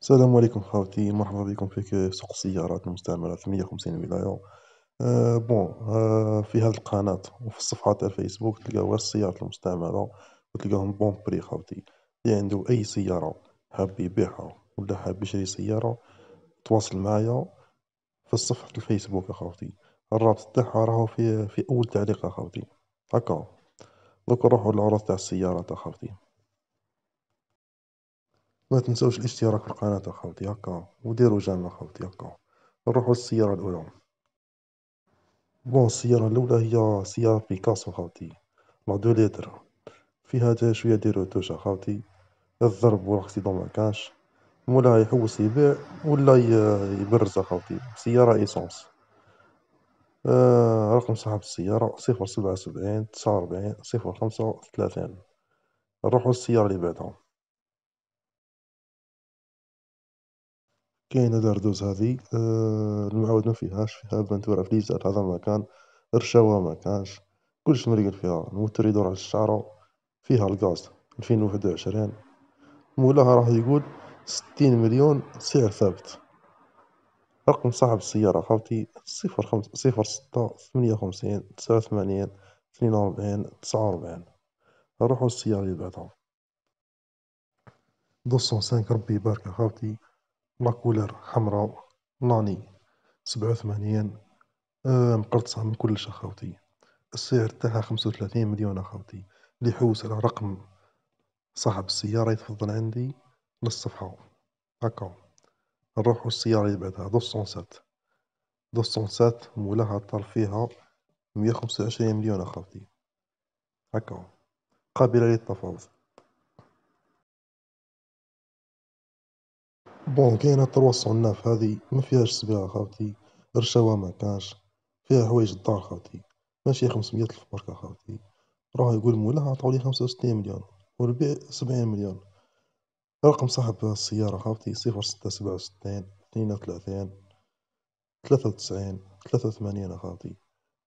السلام عليكم خاوتي، مرحبا بكم في سوق السيارات المستعملة في 150 ولاية. في هذه القناة وفي الصفحة تاع الفيسبوك تلقاو غير السيارات المستعملة، وتلقاهم بون بري خاوتي. اللي عنده أي سيارة حاب يبيعها ولا حاب يشري سيارة، تواصل معايا في صفحة الفيسبوك أخوتي. الرابط تاعها راهو في أول تعليق أخوتي. هكا، دوك نروحو للعروض تاع السيارات أخوتي. ما تنسوش الاشتراك في القناة أخوتي هكا، وديروا جيم أخوتي هكا. نروحو للسيارة الأولى. السيارة الأولى هي سيارة بيكاسو خاوتي، لا 2 لتر. فيها تا شوية دي روتوش أخاوتي، الضرب والاكسيدون مكانش، مولاها يحوس يبيع ولا يبرز أخاوتي. سيارة إيسونس. رقم صاحب السيارة 077 49 035. نروحو للسيارة اللي بعدها. كاينة لاردوز هذه، المعاود ما فيها فانتورا فليزات هذا المكان، رشاوة مكانش، كلش مريقل فيها. الموتور يدور على الشعرة، فيها الغاز 2021. مولاها راح يقول 60 مليون، سعر ثابت. رقم صاحب السيارة خاوتي 05 06 58 89 42 نروحو للسيارة اللي بعدها. 205 ربي يبارك خاوتي، لا كولر حمراء، ناني 87. مقرطصة من كلش أخوتي. السعر تاعها 35 مليون أخوتي. اللي يحوس على رقم صاحب السيارة يتفضل عندي للصفحة هكا. نروحو للسيارة اللي بعدها 207. 207 مولاها طال فيها 125 مليون أخوتي هكا، قابلة للتفاوض. كاينة 309 هذه ما فيهاش سبيعة خاوتي، رشاوة ما كانش، فيها حوايج الدار خاوتي، ماشي 500 ألف برك خاوتي. راه يقول مولاها عطاولي 65 مليون، والبيع 70 مليون. رقم صاحب السيارة خاوتي 06 67 32 93 83 أخوتي.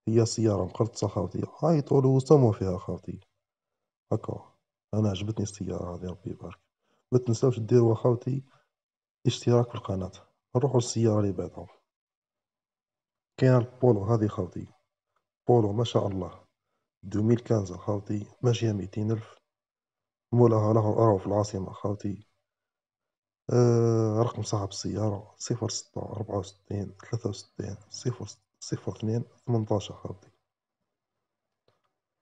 هي سيارة مقرطصة خاوتي، هاي طول وسمو فيها خاوتي هكا. أنا عجبتني السيارة هذه ربي يبارك. ما تنساوش ديروا خاوتي اشتراك في القناة. نروحو للسيارة اللي بعدها. كاينة البولو هذه خاوتي، بولو ما شاء الله 2015 خاوتي، ماشية 200 ألف. مولاها راهو في العاصمة خاوتي. رقم صاحب السيارة 06 64 63 02 18 خاوتي.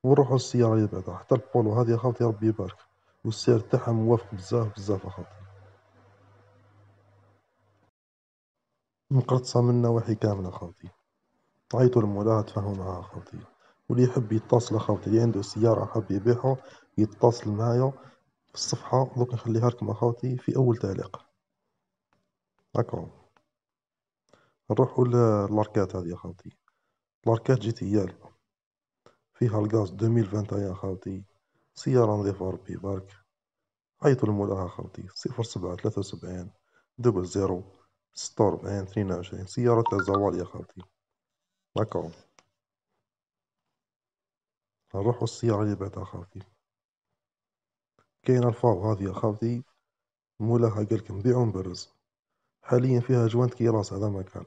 ونروحو للسيارة اللي بعدها. حتى البولو هذه خاوتي ربي يبارك، والسعر تاعها موافق بزاف بزاف أخاوتي. مقرطصة من النواحي كاملة خاوتي. عيطوا لمولاها تفاهموا معاها خاوتي. واللي يحب يتصل خاوتي، اللي عنده سيارة حاب يبيعها، يتصل معايا في الصفحة. دوك نخليها لكم أخاوتي في أول تعليق هاكا. نروحو للاركات هذه أخاوتي. الاركات جي تي ال، فيها الغاز 2021 خاوتي. سيارة نظيفة ربي يبارك. عيطوا لمولاها خاوتي 07 73 00 46 22. سيارة تاع زوال يا خاوتي هاكا. نروحو السيارة اللي بعدها خاوتي. كاينة الفاو هذه يا خاوتي، مولاها قالك نبيع ونبرز. حاليا فيها جوانت كيراس هذا مكان.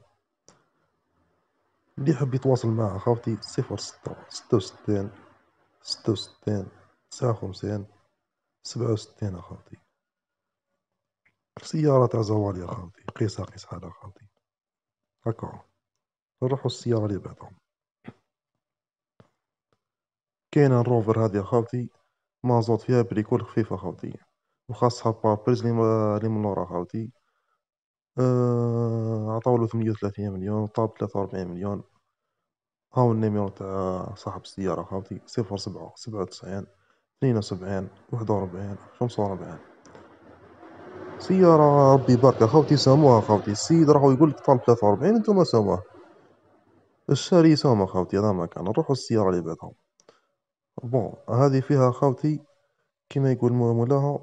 اللي يحب يتواصل معها خاوتي 06 66 66 59 67 أخوتي. سيارة تاع زوال يا خاوتي، قيسها قيس حالها خاوتي هكا. نروحو السيارة اللي بعدها. كاينة الروفر هذه يا خاوتي، مازوت فيها بريكول خفيفة خاوتي، وخاصها باربريز اللي من لورا خاوتي. عطاولو 38 مليون، طاب 43 مليون. هاو النيميرو تاع صاحب السيارة خاوتي 07 97 72 41 45. سيارة ربي يبارك خاوتي، ساموها خاوتي. السيد راهو يقولك طالب 43، نتوما ساموه. الشاري سامة خاوتي هذا ما كان. نروحو للسيارة اللي بعدها. هذه فيها خاوتي كيما يقول مولاها،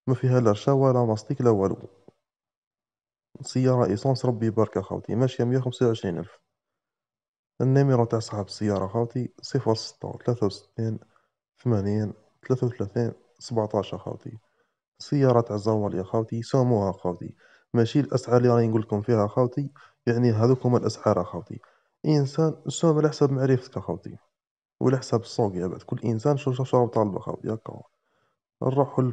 ما فيها لا رشاوة لا ماستيك لا والو. سيارة ايسونس ربي يبارك خاوتي، ماشية 125 ألف. النيميرو تاع صاحب السيارة خاوتي 06 63 80 33 17 خاوتي. سيارة تاع الزوال يا خاوتي، سوموها خاوتي، ماشي الأسعار اللي راني نقول لكم فيها خاوتي، يعني هاذوك هما الأسعار خاوتي. إنسان سوم على حساب معرفتك خاوتي، وعلى حساب السوق يا بعد، كل إنسان شو راه طالبه خاوتي هاكا. نروحو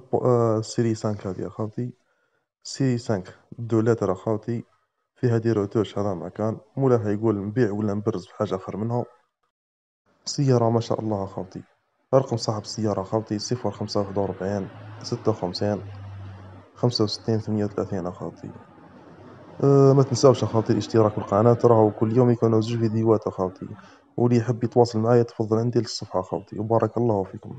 السيري 5 هادي يا خاوتي، سيري 5 2 لتر خاوتي، فيها دي روتوش هذا ما كان، مولاها يقول نبيع ولا نبرز بحاجة آخر منها. سيارة ما شاء الله خاوتي. رقم صاحب السيارة خاوتي 0541 56 65 38 أخاوتي. ما تنساوش أخاوتي الاشتراك بالقناة، راهو كل يوم يكونوا زوج فيديوهات أخاوتي، واللي يحب يتواصل معايا تفضل عندي للصفحة أخاوتي، وبارك الله فيكم.